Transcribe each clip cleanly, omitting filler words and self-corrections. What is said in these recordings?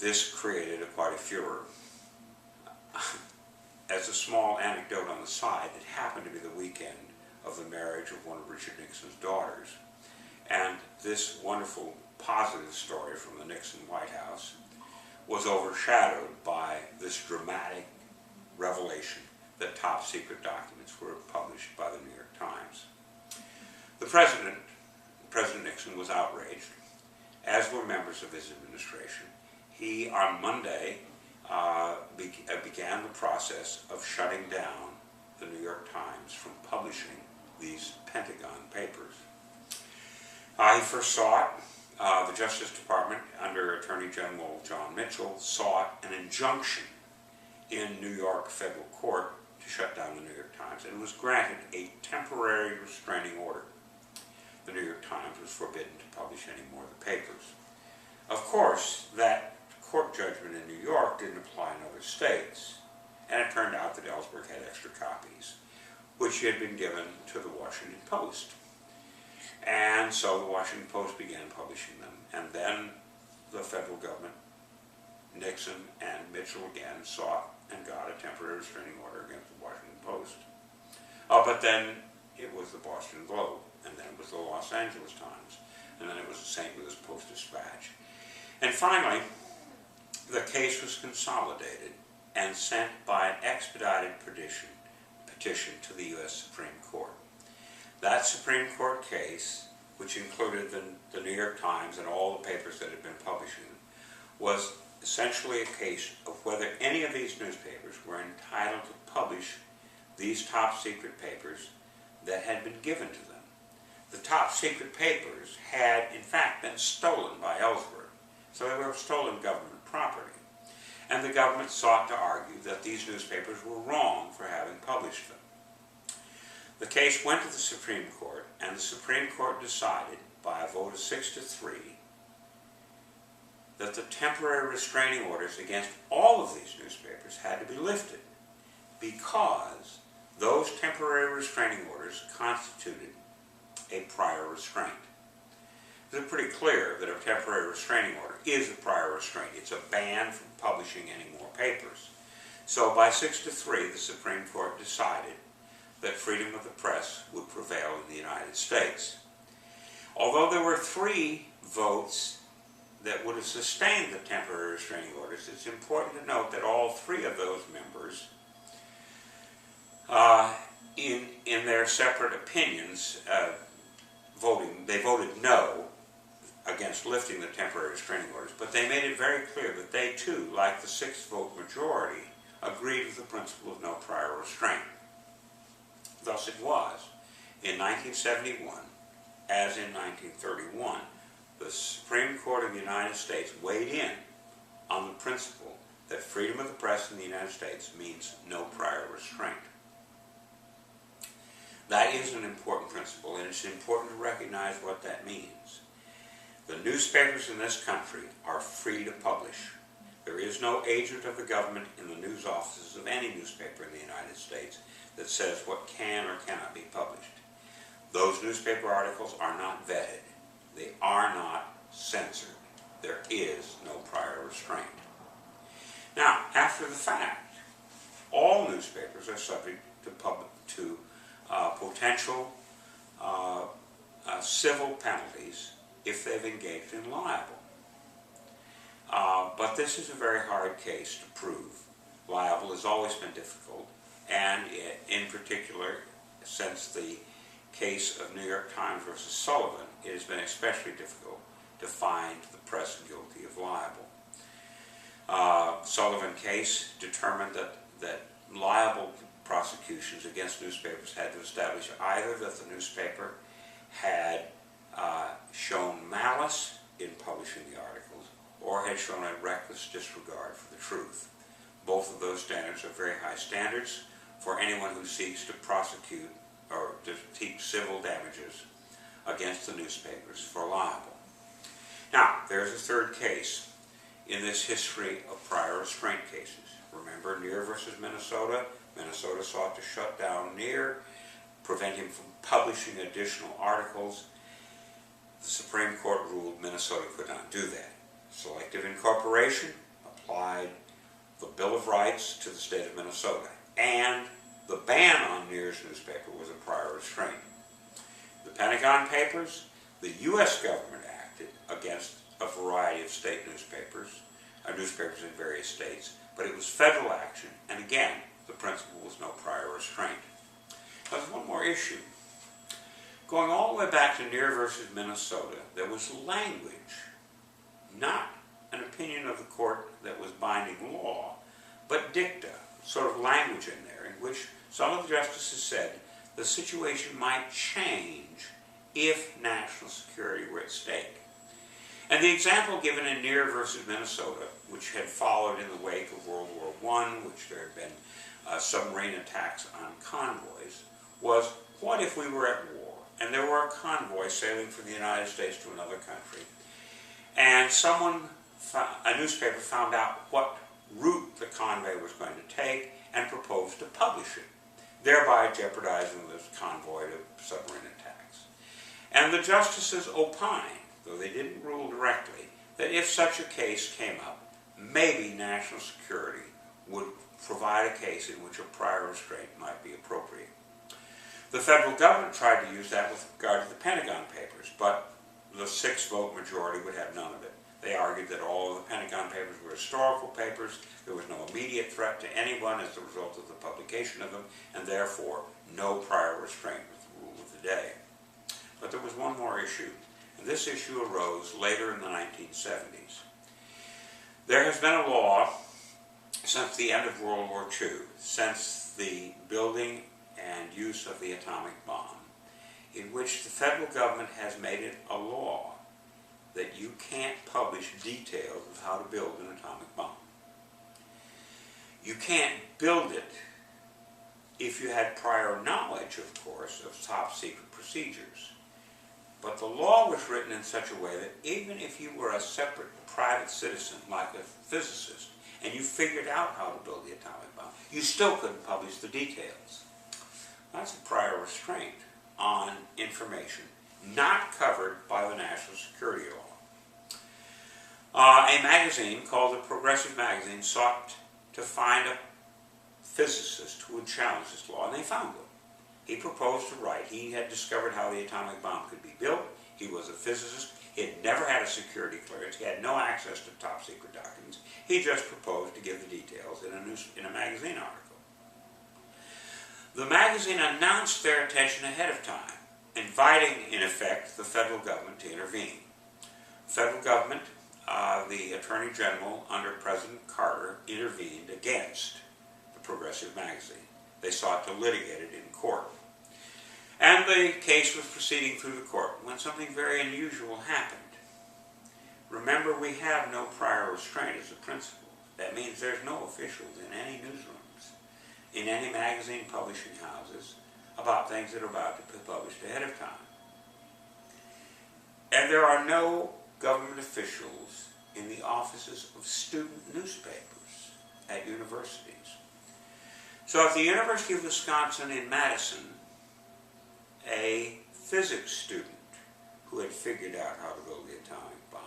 this created quite a furor. As a small anecdote on the side, it happened to be the weekend of the marriage of one of Richard Nixon's daughters. And this wonderful positive story from the Nixon White House was overshadowed by this dramatic revelation that top secret documents were published by the New York Times. The President Nixon, was outraged, as were members of his administration. He, on Monday, began the process of shutting down the New York Times from publishing these Pentagon papers. He first sought, the Justice Department, under Attorney General John Mitchell, sought an injunction in New York federal court to shut down the New York Times, and was granted a temporary restraining order. The New York Times was forbidden to publish any more of the papers. Of course, that court judgment in New York didn't apply in other states, and it turned out that Ellsberg had extra copies, which he had been given to the Washington Post. And so the Washington Post began publishing them, and then the federal government, Nixon and Mitchell again, sought and got a temporary restraining order against the Washington Post. But then it was the Boston Globe, and then it was the Los Angeles Times, and then it was the St. Louis Post-Dispatch. And finally, the case was consolidated and sent by an expedited petition to the U.S. Supreme Court. That Supreme Court case, which included the New York Times and all the papers that had been publishing, was essentially a case of whether any of these newspapers were entitled to publish these top secret papers that had been given to them. The top secret papers had, in fact, been stolen by Ellsberg, so they were stolen government property. And the government sought to argue that these newspapers were wrong for having published them. The case went to the Supreme Court, and the Supreme Court decided, by a vote of 6-3, that the temporary restraining orders against all of these newspapers had to be lifted, because those temporary restraining orders constituted a prior restraint. It's pretty clear that a temporary restraining order is a prior restraint. It's a ban from publishing any more papers. So by 6-3, the Supreme Court decided that freedom of the press would prevail in the United States. Although there were 3 votes that would have sustained the temporary restraining orders, it's important to note that all 3 of those members, in their separate opinions, they voted no against lifting the temporary restraining orders, but they made it very clear that they too, like the 6-vote majority, agreed with the principle of no prior restraint. Thus it was, in 1971, as in 1931, the Supreme Court of the United States weighed in on the principle that freedom of the press in the United States means no prior restraint. That is an important principle, and it's important to recognize what that means. The newspapers in this country are free to publish. There is no agent of the government in the news offices of any newspaper in the United States that says what can or cannot be published. Those newspaper articles are not vetted. They are not censored. There is no prior restraint. Now, after the fact, all newspapers are subject to potential civil penalties if they've engaged in libel. But this is a very hard case to prove. Libel has always been difficult, and in particular, since the case of New York Times versus Sullivan, it has been especially difficult to find the press guilty of libel. Sullivan case determined that libel prosecutions against newspapers had to establish either that the newspaper had shown malice in publishing the articles or had shown a reckless disregard for the truth. Both of those standards are very high standards for anyone who seeks to prosecute or to seek civil damages against the newspapers for libel. Now, there's a third case in this history of prior restraint cases. Remember Neer versus Minnesota? Minnesota sought to shut down Neer, prevent him from publishing additional articles. The Supreme Court ruled Minnesota could not do that. Selective incorporation, applied the Bill of Rights to the state of Minnesota, and the ban on Near's newspaper was a prior restraint. The Pentagon Papers, the U.S. government acted against a variety of state newspapers in various states, but it was federal action, and again, the principle was no prior restraint. Now, there's one more issue. Going all the way back to Near versus Minnesota, there was language, not an opinion of the court that was binding law, but dicta, sort of language in there, in which some of the justices said the situation might change if national security were at stake. And the example given in Near versus Minnesota, which had followed in the wake of World War I, which there had been submarine attacks on convoys, was what if we were at war and there were a convoy sailing from the United States to another country, and a newspaper found out what route the convoy was going to take and proposed to publish it, thereby jeopardizing this convoy to submarine attacks. And the justices opined, though they didn't rule directly, that if such a case came up, maybe national security would provide a case in which a prior restraint might be appropriate. The federal government tried to use that with regard to the Pentagon Papers, but the 6-vote majority would have none of it. They argued that all of the Pentagon Papers were historical papers, there was no immediate threat to anyone as the result of the publication of them, and therefore no prior restraint was the rule of the day. But there was one more issue, and this issue arose later in the 1970s. There has been a law since the end of World War II, since the building and use of the atomic bomb, in which the federal government has made it a law that you can't publish details of how to build an atomic bomb. You can't build it if you had prior knowledge, of course, of top secret procedures. But the law was written in such a way that even if you were a separate private citizen, like a physicist, and you figured out how to build the atomic bomb, you still couldn't publish the details. That's a prior restraint on information not covered by the national security law. A magazine called the Progressive Magazine sought to find a physicist who would challenge this law, and they found one. He proposed to write. He had discovered how the atomic bomb could be built. He was a physicist. He had never had a security clearance. He had no access to top secret documents. He just proposed to give the details in a magazine article. The magazine announced their intention ahead of time, inviting, in effect, the federal government to intervene. The federal government, the Attorney General under President Carter, intervened against the Progressive Magazine. They sought to litigate it in court. And the case was proceeding through the court when something very unusual happened. Remember, we have no prior restraint as a principle. That means there's no officials in any newsrooms, in any magazine publishing houses, about things that are about to be published ahead of time. And there are no government officials in the offices of student newspapers at universities. So at the University of Wisconsin in Madison, a physics student who had figured out how to build the atomic bomb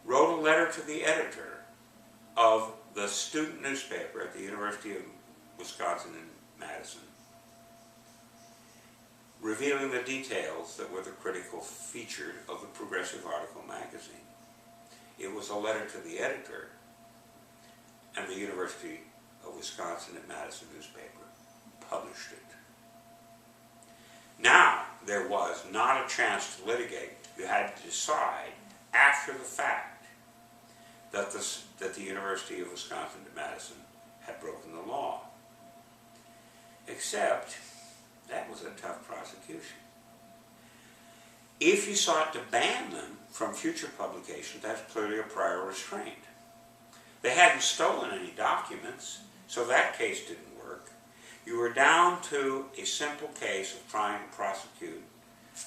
wrote a letter to the editor of the student newspaper at the University of Wisconsin in Madison, revealing the details that were the critical feature of the Progressive Article magazine. It was a letter to the editor, and the University of Wisconsin at Madison newspaper published it. Now, there was not a chance to litigate. You had to decide after the fact that the University of Wisconsin at Madison had broken the law. Except, that was a tough prosecution. If you sought to ban them from future publications, that's clearly a prior restraint. They hadn't stolen any documents, so that case didn't work. You were down to a simple case of trying to prosecute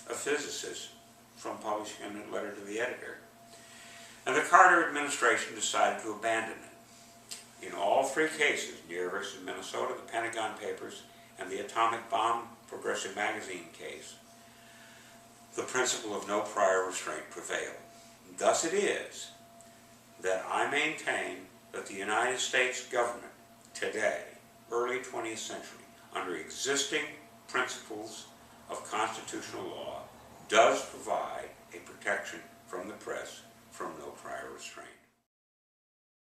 a physicist from publishing a letter to the editor. And the Carter administration decided to abandon it. In all three cases, Near versus Minnesota, the Pentagon Papers, and the atomic bomb Progressive Magazine case, the principle of no prior restraint prevailed. Thus it is that I maintain that the United States government today, early 20th century, under existing principles of constitutional law, does provide